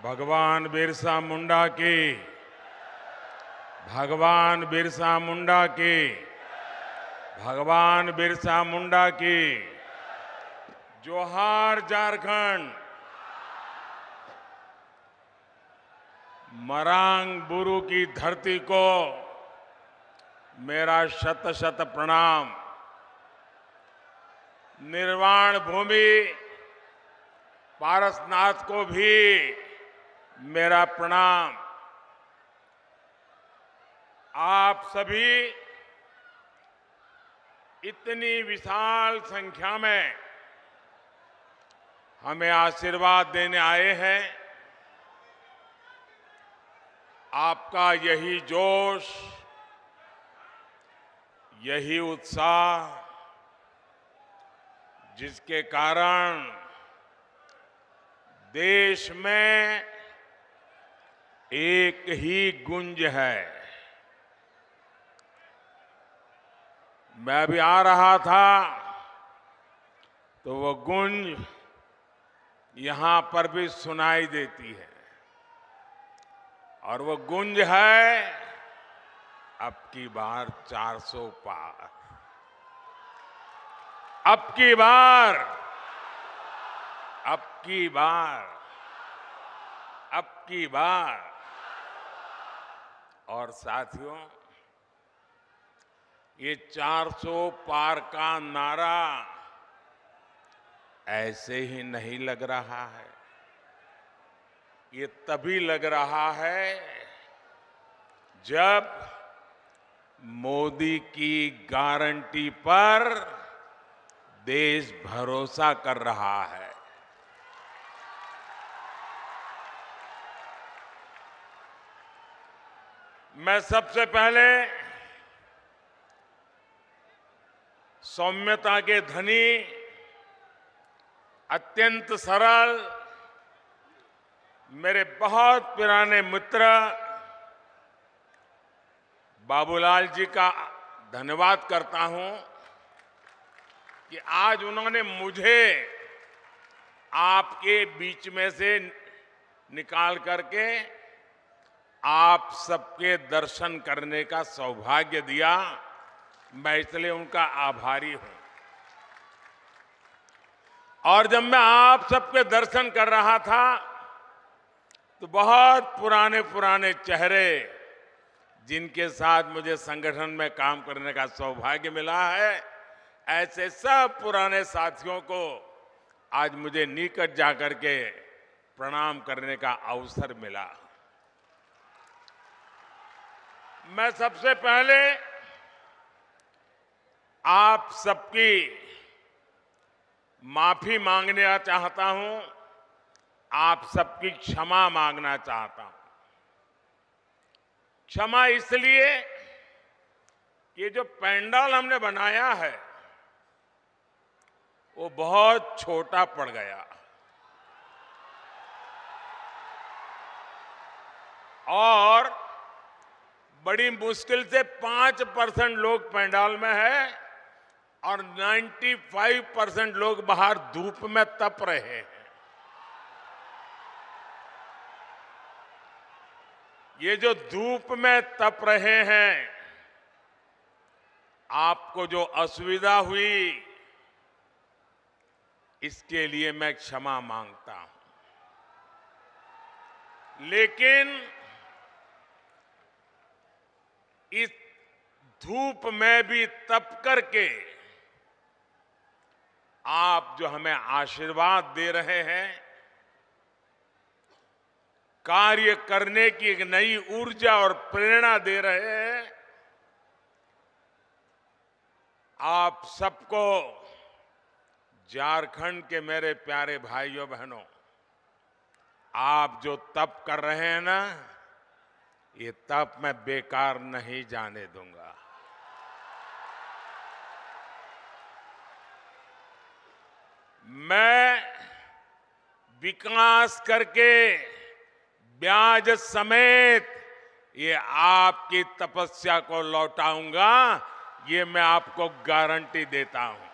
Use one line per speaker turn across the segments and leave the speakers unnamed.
भगवान बिरसा मुंडा की, भगवान बिरसा मुंडा की, भगवान बिरसा मुंडा की। जोहार झारखंड। मरांग बुरु की धरती को मेरा शत शत प्रणाम। निर्वाण भूमि पारसनाथ को भी मेरा प्रणाम। आप सभी इतनी विशाल संख्या में हमें आशीर्वाद देने आए हैं। आपका यही जोश, यही उत्साह, जिसके कारण देश में एक ही गूंज है। मैं अभी आ रहा था तो वो गूंज यहां पर भी सुनाई देती है, और वो गूंज है अब की बार 400 पार। अब की बार, अब की बार, अब की बार। और साथियों, ये 400 पार का नारा ऐसे ही नहीं लग रहा है। ये तभी लग रहा है जब मोदी की गारंटी पर देश भरोसा कर रहा है। मैं सबसे पहले सौम्यता के धनी, अत्यंत सरल, मेरे बहुत पुराने मित्र बाबूलाल जी का धन्यवाद करता हूं कि आज उन्होंने मुझे आपके बीच में से निकाल करके आप सबके दर्शन करने का सौभाग्य दिया। मैं इसलिए उनका आभारी हूं। और जब मैं आप सबके दर्शन कर रहा था तो बहुत पुराने पुराने चेहरे, जिनके साथ मुझे संगठन में काम करने का सौभाग्य मिला है, ऐसे सब पुराने साथियों को आज मुझे निकट जाकर के प्रणाम करने का अवसर मिला। मैं सबसे पहले आप सबकी माफी मांगना चाहता हूं, आप सबकी क्षमा मांगना चाहता हूं। क्षमा इसलिए कि ये जो पंडाल हमने बनाया है वो बहुत छोटा पड़ गया, और बड़ी मुश्किल से 5% लोग पंडाल में है और 95% लोग बाहर धूप में तप रहे हैं। ये जो धूप में तप रहे हैं, आपको जो असुविधा हुई, इसके लिए मैं क्षमा मांगता हूं। लेकिन इस धूप में भी तप करके आप जो हमें आशीर्वाद दे रहे हैं, कार्य करने की एक नई ऊर्जा और प्रेरणा दे रहे हैं, आप सबको, झारखंड के मेरे प्यारे भाइयों बहनों, आप जो तप कर रहे हैं ना, ये तप मैं बेकार नहीं जाने दूंगा। मैं विकास करके ब्याज समेत ये आपकी तपस्या को लौटाऊंगा, ये मैं आपको गारंटी देता हूं।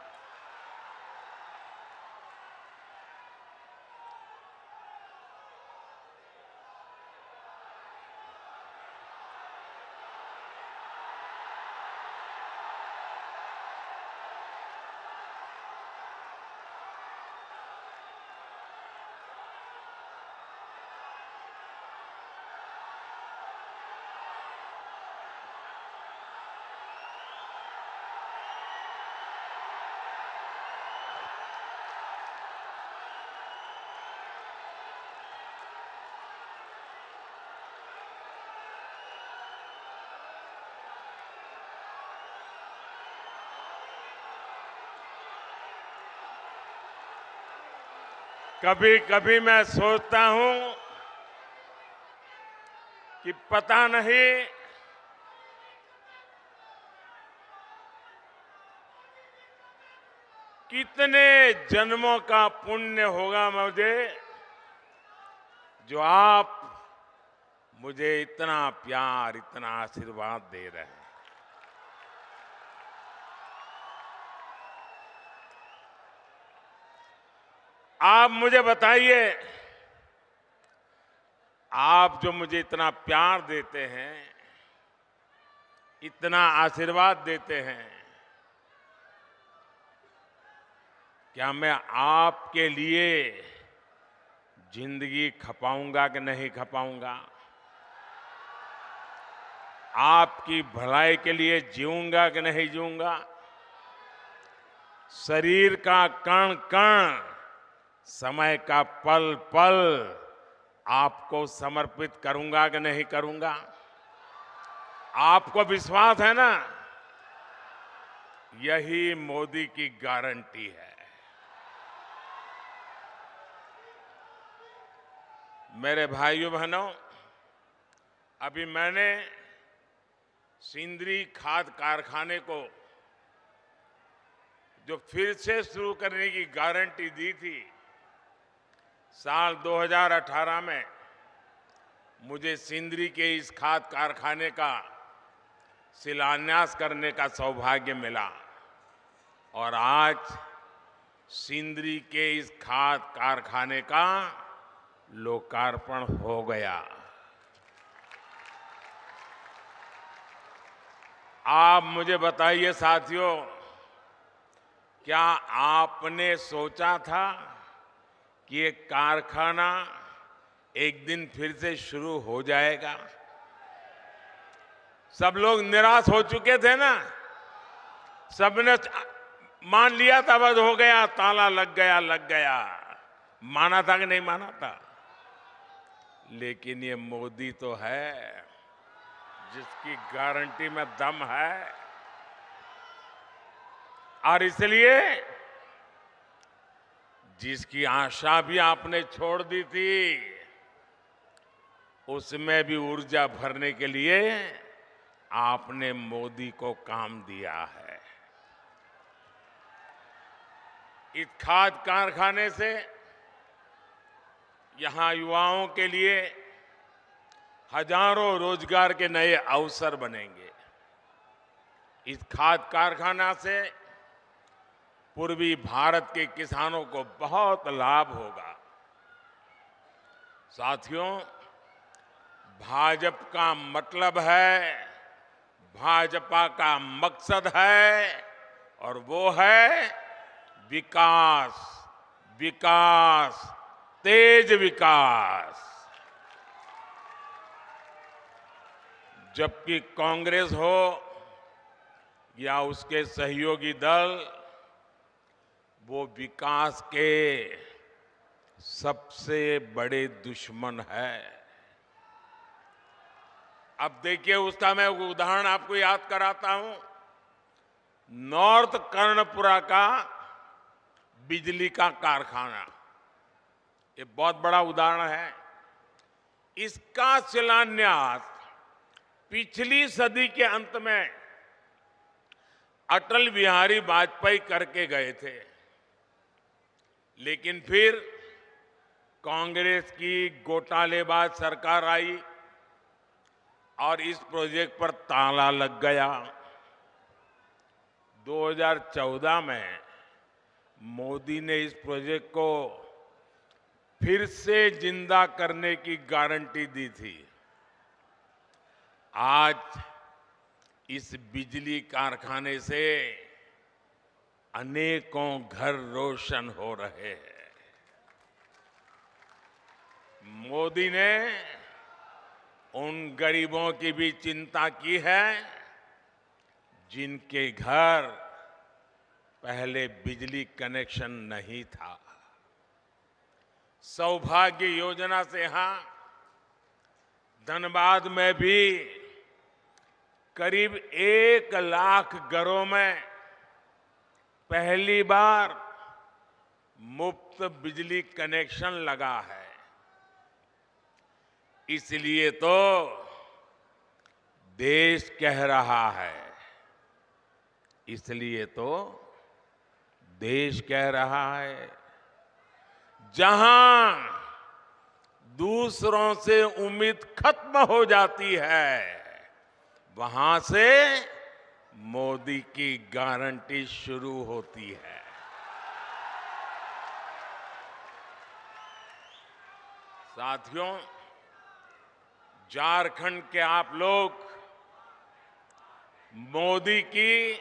कभी कभी मैं सोचता हूं कि पता नहीं कितने जन्मों का पुण्य होगा मुझे, जो आप मुझे इतना प्यार, इतना आशीर्वाद दे रहे हैं। आप मुझे बताइए, आप जो मुझे इतना प्यार देते हैं, इतना आशीर्वाद देते हैं, क्या मैं आपके लिए जिंदगी खपाऊंगा कि नहीं खपाऊंगा? आपकी भलाई के लिए जीऊंगा कि नहीं जीऊंगा? शरीर का कण कण, समय का पल पल आपको समर्पित करूंगा कि नहीं करूंगा? आपको विश्वास है ना? यही मोदी की गारंटी है। मेरे भाइयों बहनों, अभी मैंने सिंदरी खाद कारखाने को जो फिर से शुरू करने की गारंटी दी थी, साल 2018 में मुझे सिंदरी के इस खाद कारखाने का शिलान्यास करने का सौभाग्य मिला और आज सिंदरी के इस खाद कारखाने का लोकार्पण हो गया। आप मुझे बताइए साथियों, क्या आपने सोचा था कि ये कारखाना एक दिन फिर से शुरू हो जाएगा? सब लोग निराश हो चुके थे ना, सबने मान लिया था बस हो गया, ताला लग गया। माना था कि नहीं माना था? लेकिन ये मोदी तो है जिसकी गारंटी में दम है, और इसलिए जिसकी आशा भी आपने छोड़ दी थी, उसमें भी ऊर्जा भरने के लिए आपने मोदी को काम दिया है। इस खाद कारखाने से यहां युवाओं के लिए हजारों रोजगार के नए अवसर बनेंगे। इस खाद कारखाना से पूर्वी भारत के किसानों को बहुत लाभ होगा। साथियों, भाजपा का मतलब है, भाजपा का मकसद है, और वो है विकास, विकास, तेज विकास। जबकि कांग्रेस हो या उसके सहयोगी दल, वो विकास के सबसे बड़े दुश्मन है। अब देखिए, उसका मैं उदाहरण आपको याद कराता हूं। नॉर्थ कर्णपुरा का बिजली का कारखाना, ये बहुत बड़ा उदाहरण है। इसका शिलान्यास पिछली सदी के अंत में अटल बिहारी वाजपेयी करके गए थे, लेकिन फिर कांग्रेस की घोटालेबाज सरकार आई और इस प्रोजेक्ट पर ताला लग गया। 2014 में मोदी ने इस प्रोजेक्ट को फिर से जिंदा करने की गारंटी दी थी। आज इस बिजली कारखाने से अनेकों घर रोशन हो रहे हैं। मोदी ने उन गरीबों की भी चिंता की है जिनके घर पहले बिजली कनेक्शन नहीं था। सौभाग्य योजना से यहां धनबाद में भी करीब 1 लाख घरों में पहली बार मुफ्त बिजली कनेक्शन लगा है। इसलिए तो देश कह रहा है, इसलिए तो देश कह रहा है, जहां दूसरों से उम्मीद खत्म हो जाती है, वहां से मोदी की गारंटी शुरू होती है। साथियों, झारखंड के आप लोग मोदी की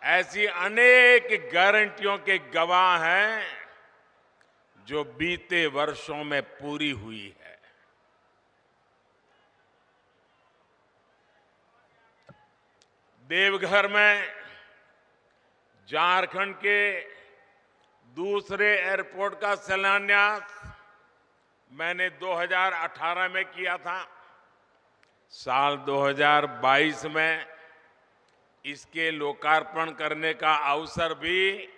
ऐसी अनेक गारंटियों के गवाह हैं जो बीते वर्षों में पूरी हुई है। देवघर में झारखंड के दूसरे एयरपोर्ट का शिलान्यास मैंने 2018 में किया था। साल 2022 में इसके लोकार्पण करने का अवसर भी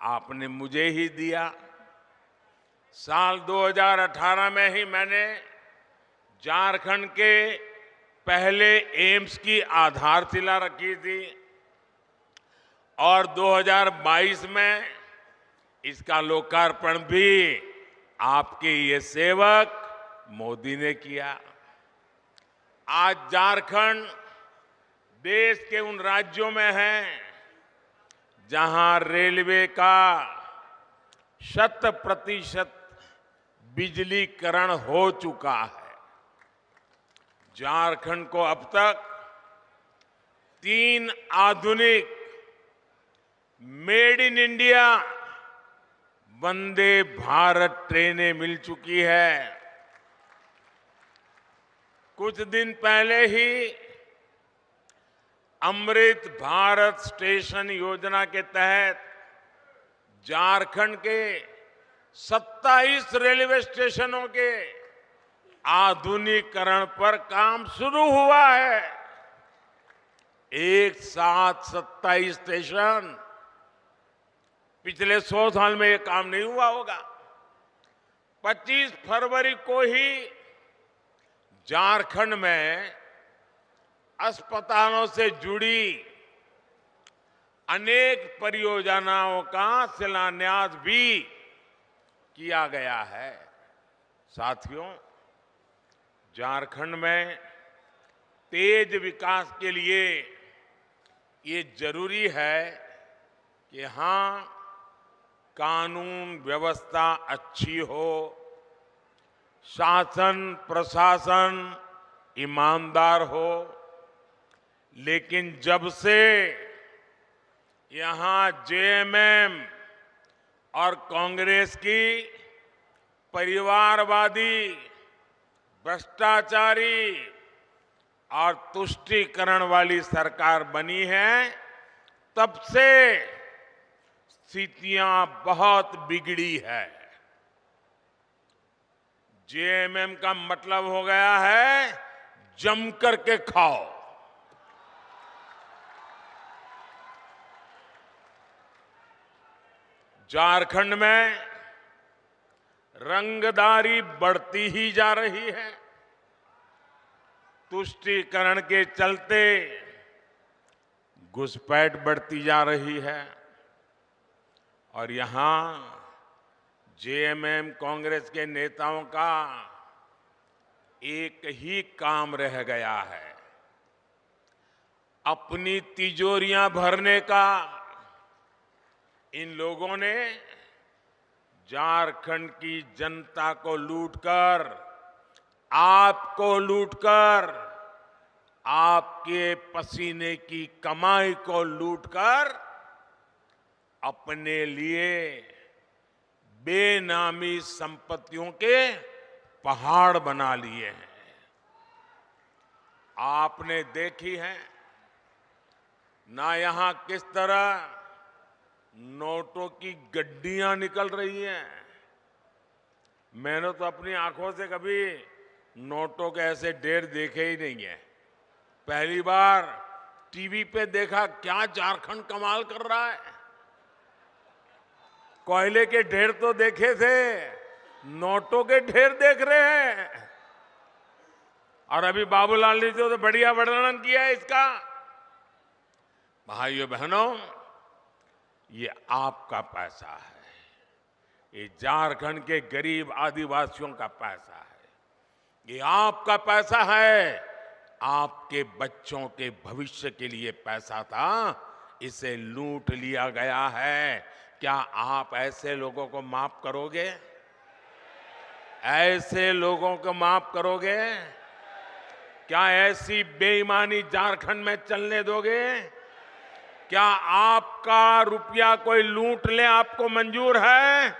आपने मुझे ही दिया। साल 2018 में ही मैंने झारखंड के पहले एम्स की आधारशिला रखी थी और 2022 में इसका लोकार्पण भी आपके ये सेवक मोदी ने किया। आज झारखंड देश के उन राज्यों में है जहां रेलवे का 100% बिजलीकरण हो चुका है। झारखंड को अब तक 3 आधुनिक made in India Vande Bharat ट्रेनें मिल चुकी है। कुछ दिन पहले ही अमृत भारत स्टेशन योजना के तहत झारखंड के 27 रेलवे स्टेशनों के आधुनिकीकरण पर काम शुरू हुआ है। एक साथ 27 स्टेशन। पिछले 100 साल में ये काम नहीं हुआ होगा। 25 फरवरी को ही झारखंड में अस्पतालों से जुड़ी अनेक परियोजनाओं का शिलान्यास भी किया गया है। साथियों, झारखंड में तेज विकास के लिए ये जरूरी है कि यहां कानून व्यवस्था अच्छी हो, शासन प्रशासन ईमानदार हो। लेकिन जब से यहां जेएमएम और कांग्रेस की परिवारवादी, भ्रष्टाचारी और तुष्टीकरण वाली सरकार बनी है, तब से स्थितियां बहुत बिगड़ी है। जेएमएम का मतलब हो गया है जम करके खाओ। झारखंड में रंगदारी बढ़ती ही जा रही है। तुष्टीकरण के चलते घुसपैठ बढ़ती जा रही है और यहां जेएमएम कांग्रेस के नेताओं का एक ही काम रह गया है, अपनी तिजोरियां भरने का। इन लोगों ने झारखंड की जनता को लूटकर, आपको लूटकर, आपके पसीने की कमाई को लूटकर अपने लिए बेनामी संपत्तियों के पहाड़ बना लिए हैं। आपने देखी है ना यहां किस तरह नोटों की गड्डियां निकल रही हैं। मैंने तो अपनी आंखों से कभी नोटों के ऐसे ढेर देखे ही नहीं है। पहली बार टीवी पे देखा। क्या झारखंड कमाल कर रहा है। कोयले के ढेर तो देखे थे, नोटों के ढेर देख रहे हैं। और अभी बाबूलाल ने तो बढ़िया वर्णन किया है इसका। भाइयों बहनों, ये आपका पैसा है, ये झारखंड के गरीब आदिवासियों का पैसा है, ये आपका पैसा है। आपके बच्चों के भविष्य के लिए पैसा था, इसे लूट लिया गया है। क्या आप ऐसे लोगों को माफ करोगे? ऐसे लोगों को माफ करोगे? क्या ऐसी बेईमानी झारखंड में चलने दोगे? क्या आपका रुपया कोई लूट ले आपको मंजूर है?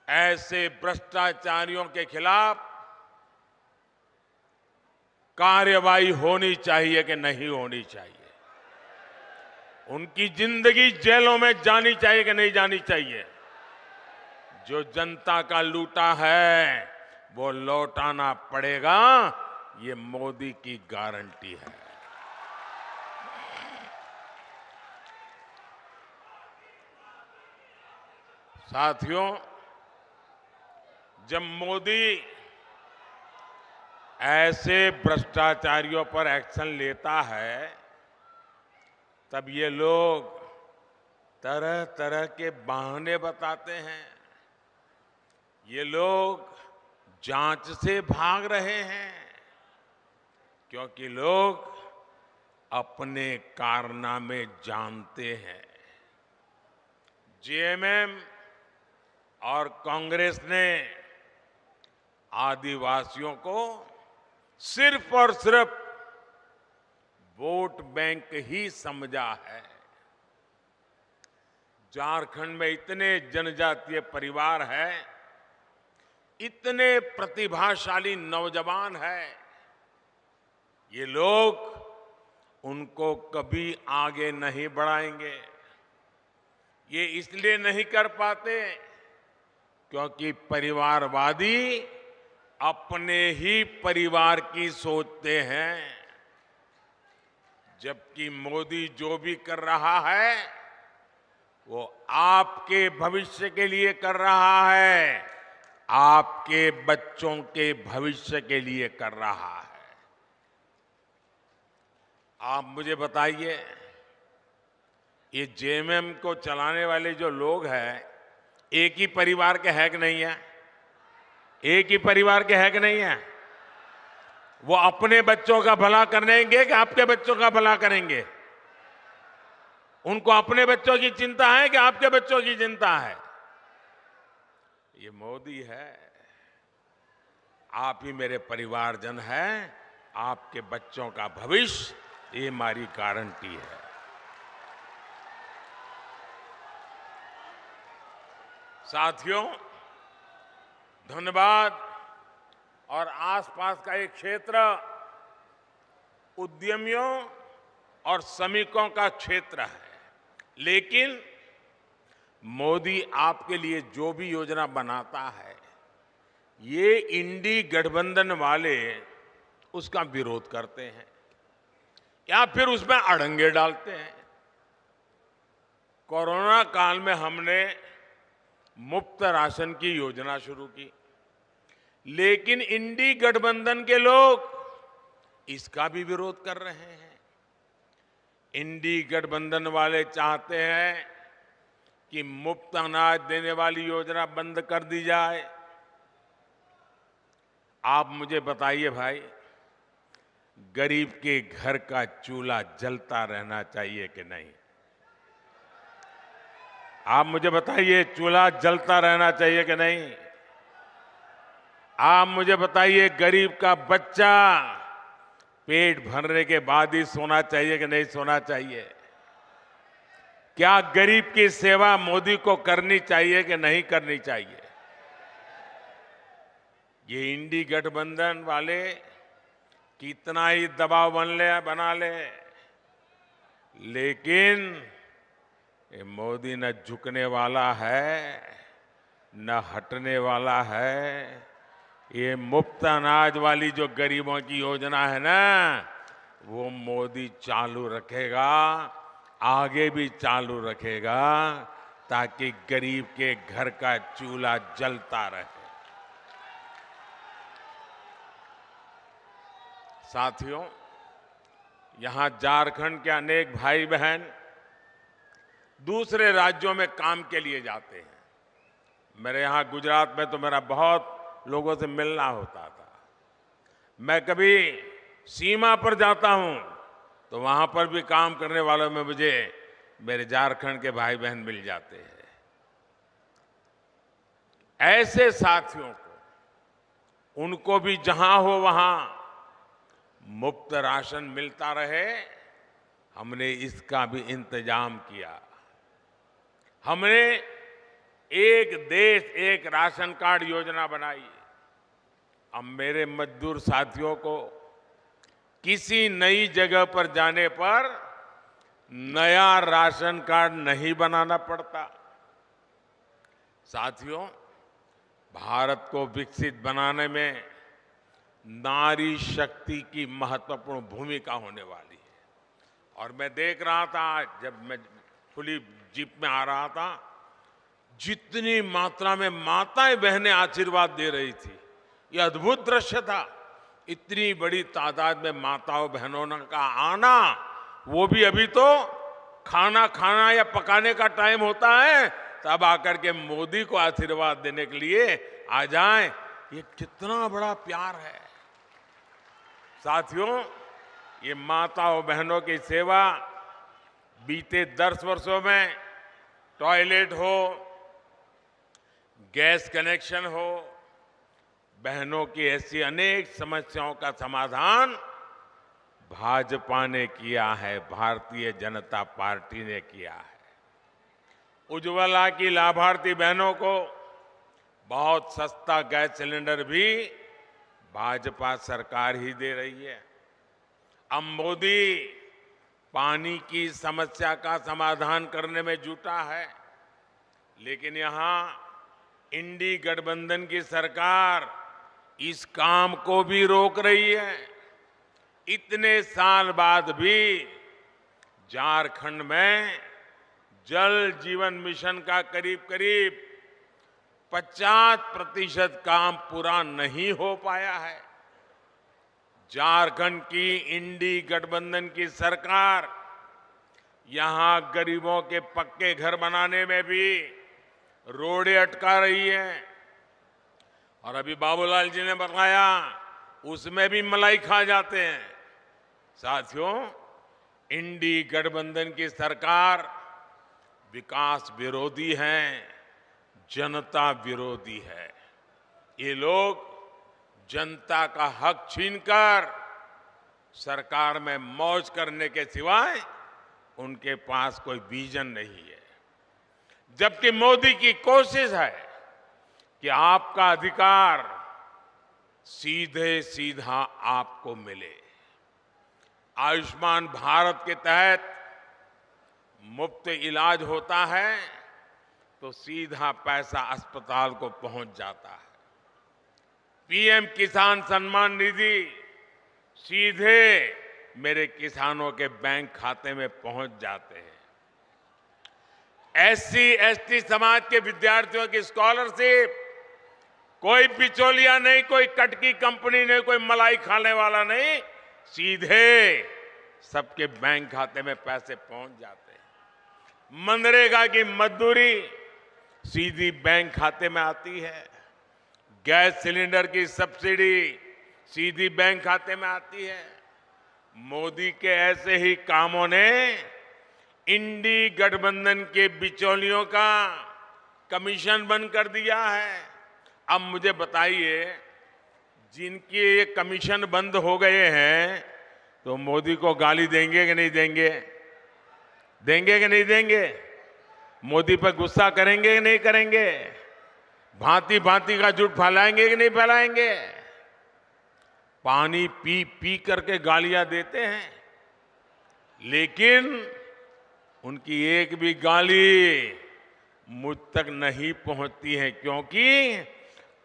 ऐसे भ्रष्टाचारियों के खिलाफ कार्रवाई होनी चाहिए कि नहीं होनी चाहिए? उनकी जिंदगी जेलों में जानी चाहिए कि नहीं जानी चाहिए? जो जनता का लूटा है वो लौटाना पड़ेगा, ये मोदी की गारंटी है। साथियों, जब मोदी ऐसे भ्रष्टाचारियों पर एक्शन लेता है, तब ये लोग तरह तरह के बहाने बताते हैं। ये लोग जांच से भाग रहे हैं क्योंकि लोग अपने कारनामे जानते हैं। जेएमएम और कांग्रेस ने आदिवासियों को सिर्फ और सिर्फ वोट बैंक ही समझा है। झारखंड में इतने जनजातीय परिवार हैं, इतने प्रतिभाशाली नौजवान हैं, ये लोग उनको कभी आगे नहीं बढ़ाएंगे। ये इसलिए नहीं कर पाते क्योंकि परिवारवादी अपने ही परिवार की सोचते हैं, जबकि मोदी जो भी कर रहा है वो आपके भविष्य के लिए कर रहा है, आपके बच्चों के भविष्य के लिए कर रहा है। आप मुझे बताइए, ये जेएमएम को चलाने वाले जो लोग हैं, एक ही परिवार के है कि नहीं है? एक ही परिवार के है कि नहीं है? वो अपने बच्चों का भला करेंगे कि आपके बच्चों का भला करेंगे? उनको अपने बच्चों की चिंता है कि आपके बच्चों की चिंता है? ये मोदी है। आप ही मेरे परिवारजन हैं, आपके बच्चों का भविष्य, ये हमारी गारंटी है। साथियों, धनबाद और आसपास का एक क्षेत्र उद्यमियों और श्रमिकों का क्षेत्र है, लेकिन मोदी आपके लिए जो भी योजना बनाता है, ये इंडी गठबंधन वाले उसका विरोध करते हैं या फिर उसमें अड़ंगे डालते हैं। कोरोना काल में हमने मुफ्त राशन की योजना शुरू की, लेकिन इंडी गठबंधन के लोग इसका भी विरोध कर रहे हैं। इंडी गठबंधन वाले चाहते हैं कि मुफ्त अनाज देने वाली योजना बंद कर दी जाए। आप मुझे बताइए भाई, गरीब के घर का चूल्हा जलता रहना चाहिए कि नहीं? आप मुझे बताइए, चूल्हा जलता रहना चाहिए कि नहीं? आप मुझे बताइए, गरीब का बच्चा पेट भरने के बाद ही सोना चाहिए कि नहीं सोना चाहिए? क्या गरीब की सेवा मोदी को करनी चाहिए कि नहीं करनी चाहिए? ये इंडी गठबंधन वाले कितना ही दबाव बना ले, लेकिन ये मोदी न झुकने वाला है न हटने वाला है। ये मुफ्त अनाज वाली जो गरीबों की योजना है ना, वो मोदी चालू रखेगा। आगे भी चालू रखेगा ताकि गरीब के घर का चूल्हा जलता रहे। साथियों, यहां झारखंड के अनेक भाई बहन दूसरे राज्यों में काम के लिए जाते हैं। मेरे यहां गुजरात में तो मेरा बहुत लोगों से मिलना होता था। मैं कभी सीमा पर जाता हूं तो वहां पर भी काम करने वालों में मुझे मेरे झारखंड के भाई बहन मिल जाते हैं। ऐसे साथियों को, उनको भी जहां हो वहां मुफ्त राशन मिलता रहे, हमने इसका भी इंतजाम किया। हमने एक देश एक राशन कार्ड योजना बनाई। अब मेरे मजदूर साथियों को किसी नई जगह पर जाने पर नया राशन कार्ड नहीं बनाना पड़ता। साथियों, भारत को विकसित बनाने में नारी शक्ति की महत्वपूर्ण भूमिका होने वाली है। और मैं देख रहा था, जब मैं खुली जीप में आ रहा था, जितनी मात्रा में माताएं बहनें आशीर्वाद दे रही थी, यह अद्भुत दृश्य था। इतनी बड़ी तादाद में माताओं बहनों का आना, वो भी अभी तो खाना खाना या पकाने का टाइम होता है, तब आकर के मोदी को आशीर्वाद देने के लिए आ जाएं। ये कितना बड़ा प्यार है। साथियों, ये माताओं बहनों की सेवा बीते 10 वर्षों में टॉयलेट हो, गैस कनेक्शन हो, बहनों की ऐसी अनेक समस्याओं का समाधान भाजपा ने किया है, भारतीय जनता पार्टी ने किया है। उज्ज्वला की लाभार्थी बहनों को बहुत सस्ता गैस सिलेंडर भी भाजपा सरकार ही दे रही है। अब मोदी पानी की समस्या का समाधान करने में जुटा है, लेकिन यहां इंडी गठबंधन की सरकार इस काम को भी रोक रही है। इतने साल बाद भी झारखंड में जल जीवन मिशन का करीब करीब 50% काम पूरा नहीं हो पाया है। झारखंड की इंडी गठबंधन की सरकार यहां गरीबों के पक्के घर बनाने में भी रोड़े अटका रही है। और अभी बाबूलाल जी ने बताया, उसमें भी मलाई खा जाते हैं। साथियों, इंडी गठबंधन की सरकार विकास विरोधी है, जनता विरोधी है। ये लोग जनता का हक छीनकर सरकार में मौज करने के सिवाय उनके पास कोई विजन नहीं है। जबकि मोदी की कोशिश है कि आपका अधिकार सीधे सीधा आपको मिले। आयुष्मान भारत के तहत मुफ्त इलाज होता है तो सीधा पैसा अस्पताल को पहुंच जाता है। पीएम किसान सम्मान निधि सीधे मेरे किसानों के बैंक खाते में पहुंच जाते हैं। एससी एसटी समाज के विद्यार्थियों की स्कॉलरशिप, कोई बिचौलिया नहीं, कोई कटकी कंपनी नहीं, कोई मलाई खाने वाला नहीं, सीधे सबके बैंक खाते में पैसे पहुंच जाते हैं। मनरेगा की मजदूरी सीधी बैंक खाते में आती है। गैस सिलेंडर की सब्सिडी सीधी बैंक खाते में आती है। मोदी के ऐसे ही कामों ने इंडी गठबंधन के बिचौलियों का कमीशन बंद कर दिया है। अब मुझे बताइए, जिनके ये कमीशन बंद हो गए हैं तो मोदी को गाली देंगे कि नहीं देंगे? देंगे कि नहीं देंगे? मोदी पर गुस्सा करेंगे कि नहीं करेंगे? भांति भांति का झूठ फैलाएंगे कि नहीं फैलाएंगे? पानी पी पी करके गालियां देते हैं, लेकिन उनकी एक भी गाली मुझ तक नहीं पहुंचती है, क्योंकि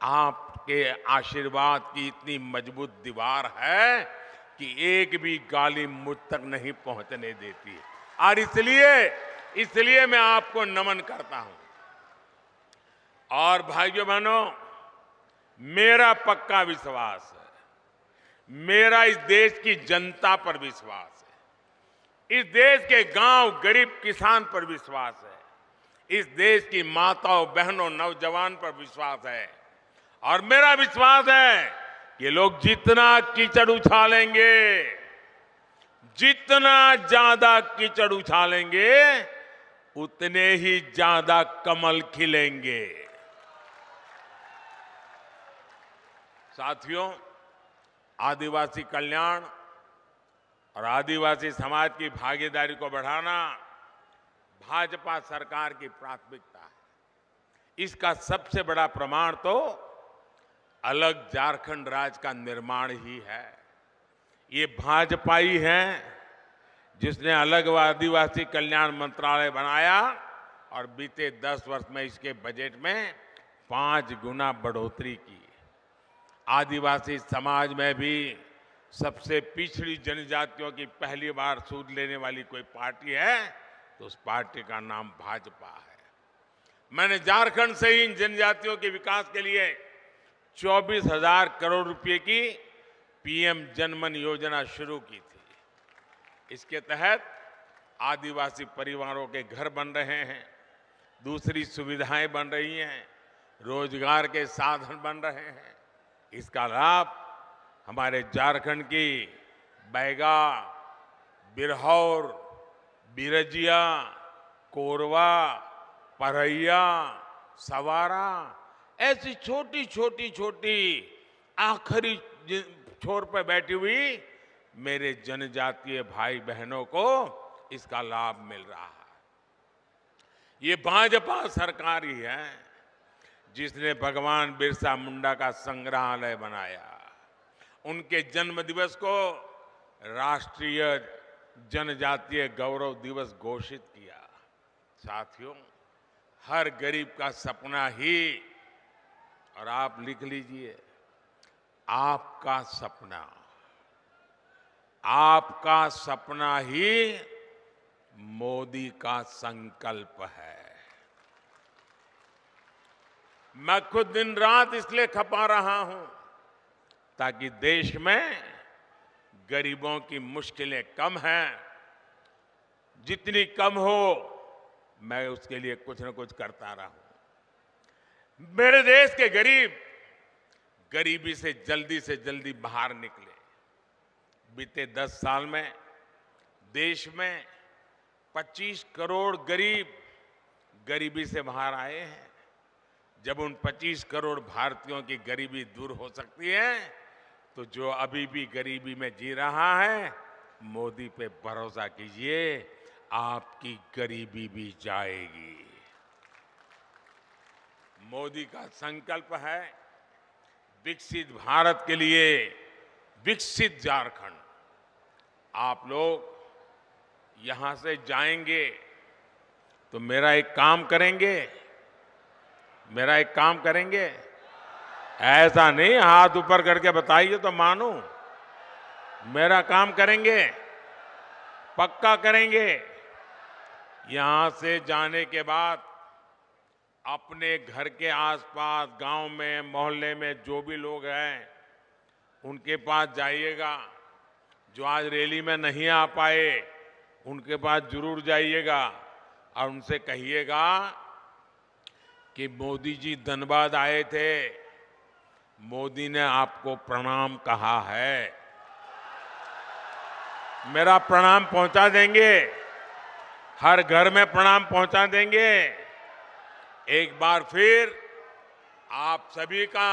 आपके आशीर्वाद की इतनी मजबूत दीवार है कि एक भी गाली मुझ तक नहीं पहुंचने देती है। और इसलिए मैं आपको नमन करता हूं। और भाइयों बहनों, मेरा पक्का विश्वास है, मेरा इस देश की जनता पर विश्वास है, इस देश के गांव गरीब किसान पर विश्वास है, इस देश की माताओं बहनों नौजवान पर विश्वास है। और मेरा विश्वास है कि लोग जितना कीचड़ उछालेंगे, जितना ज्यादा कीचड़ उछालेंगे, उतने ही ज्यादा कमल खिलेंगे। साथियों, आदिवासी कल्याण और आदिवासी समाज की भागीदारी को बढ़ाना भाजपा सरकार की प्राथमिकता है। इसका सबसे बड़ा प्रमाण तो अलग झारखंड राज्य का निर्माण ही है। ये भाजपा ही है जिसने अलग आदिवासी कल्याण मंत्रालय बनाया और बीते 10 वर्ष में इसके बजट में 5 गुना बढ़ोतरी की। आदिवासी समाज में भी सबसे पिछड़ी जनजातियों की पहली बार सूद लेने वाली कोई पार्टी है तो उस पार्टी का नाम भाजपा है। मैंने झारखंड से ही इन जनजातियों के विकास के लिए 24,000 करोड़ रुपए की पीएम जनमन योजना शुरू की थी। इसके तहत आदिवासी परिवारों के घर बन रहे हैं, दूसरी सुविधाएं बन रही हैं, रोजगार के साधन बन रहे हैं। इसका लाभ हमारे झारखंड की बैगा, बिरहौर, बिरजिया, कोरवा, परैया, सवारा ऐसी छोटी आखिरी छोर पर बैठी हुई मेरे जनजातीय भाई बहनों को इसका लाभ मिल रहा है। ये भाजपा सरकार ही है जिसने भगवान बिरसा मुंडा का संग्रहालय बनाया, उनके जन्म दिवस को राष्ट्रीय जनजातीय गौरव दिवस घोषित किया। साथियों, हर गरीब का सपना ही, और आप लिख लीजिए, आपका सपना ही मोदी का संकल्प है। मैं खुद दिन रात इसलिए खपा रहा हूं ताकि देश में गरीबों की मुश्किलें कम हैं, जितनी कम हो मैं उसके लिए कुछ न कुछ करता रहूं। मेरे देश के गरीब गरीबी से जल्दी बाहर निकले। बीते 10 साल में देश में 25 करोड़ गरीब गरीबी से बाहर आए हैं। जब उन 25 करोड़ भारतीयों की गरीबी दूर हो सकती है तो जो अभी भी गरीबी में जी रहा है, मोदी पे भरोसा कीजिए, आपकी गरीबी भी जाएगी। मोदी का संकल्प है विकसित भारत के लिए विकसित झारखंड। आप लोग यहां से जाएंगे तो मेरा एक काम करेंगे, ऐसा नहीं हाथ ऊपर करके बताइए तो मानूं। मेरा काम करेंगे, पक्का करेंगे। यहां से जाने के बाद अपने घर के आसपास, गांव में, मोहल्ले में जो भी लोग हैं उनके पास जाइएगा। जो आज रैली में नहीं आ पाए उनके पास जरूर जाइएगा और उनसे कहिएगा कि मोदी जी धनबाद आए थे, मोदी ने आपको प्रणाम कहा है। मेरा प्रणाम पहुंचा देंगे, हर घर में प्रणाम पहुंचा देंगे। एक बार फिर आप सभी का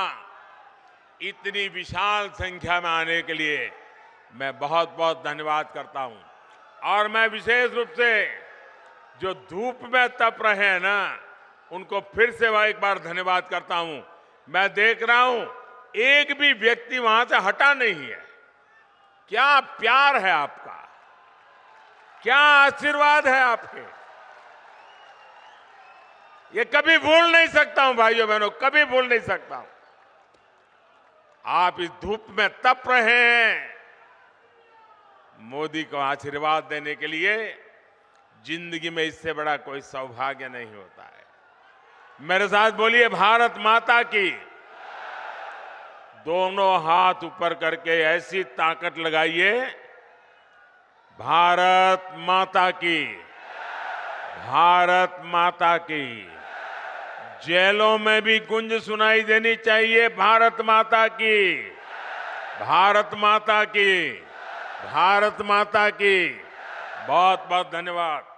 इतनी विशाल संख्या में आने के लिए मैं बहुत बहुत धन्यवाद करता हूं। और मैं विशेष रूप से जो धूप में तप रहे हैं ना, उनको फिर से एक बार धन्यवाद करता हूं। मैं देख रहा हूं एक भी व्यक्ति वहां से हटा नहीं है। क्या प्यार है आपका, क्या आशीर्वाद है आपके, ये कभी भूल नहीं सकता हूं भाइयों बहनों, कभी भूल नहीं सकता हूं। आप इस धूप में तप रहे हैं मोदी को आशीर्वाद देने के लिए। जिंदगी में इससे बड़ा कोई सौभाग्य नहीं होता है। मेरे साथ बोलिए, भारत माता की। दोनों हाथ ऊपर करके ऐसी ताकत लगाइए, भारत माता की, भारत माता की। जेलों में भी गूंज सुनाई देनी चाहिए, भारत माता की, भारत माता की, भारत माता की। बहुत बहुत धन्यवाद।